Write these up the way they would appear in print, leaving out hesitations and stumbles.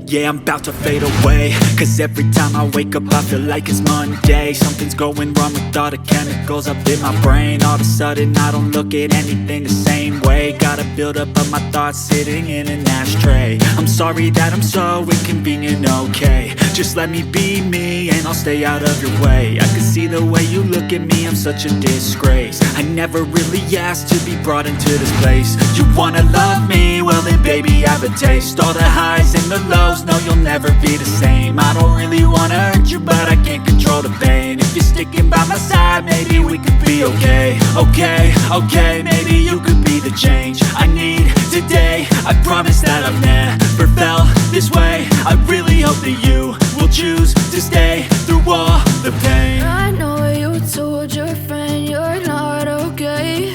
Yeah, I'm about to fade away, cause every time I wake up I feel like it's Monday. Something's going wrong with all the chemicals up in my brain. All of a sudden I don't look at anything the same way. Got a buildup of my thoughts sitting in an ashtray. I'm sorry that I'm so inconvenient, okay. Just let me be me and I'll stay out of your way. I can see the way you look at me, I'm such a disgrace. I never really asked to be brought into this place. You wanna love me? Well then baby I have a taste. All the highs and the lows, no you'll never be the same. I don't really wanna hurt you but I can't control the pain. If you're sticking by my side maybe we could be okay. Okay, maybe you could be the change I need today. I promise that I've never felt this way. I really hope that you will choose to stay through all the pain. I know you told your friend you're not okay,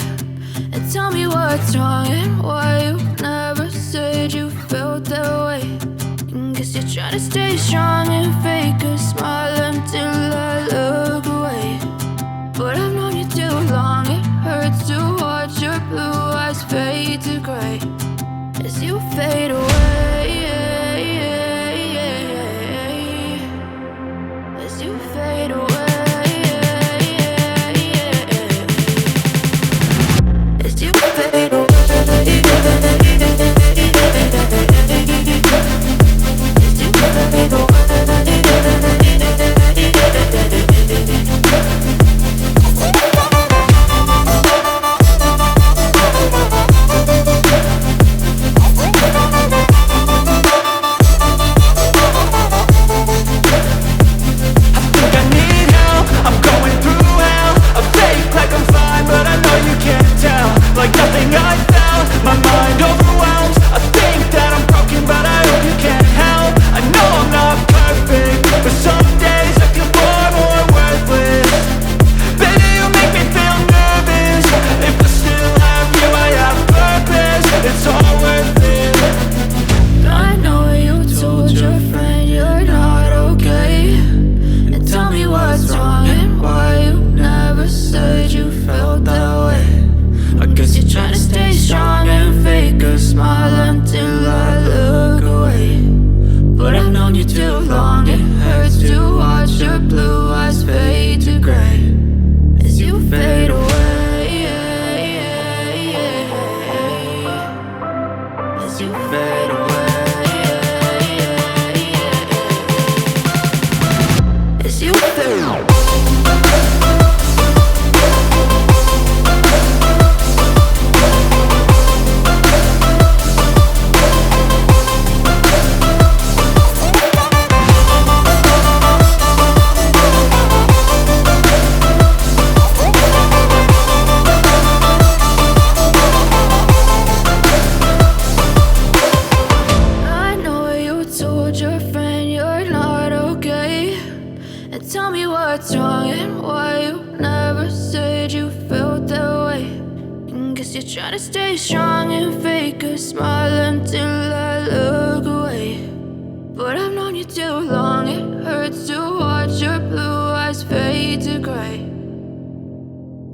and tell me what's wrong and why you never said you felt that way. Guess you're trying to stay strong and fake a smile until I look away. But I've known you too long, it hurts to watch your blue eyes fade to gray as you fade away. As you fade away. As you fade away. Trying to stay strong and fake a smile until I look away. But I've known you too long.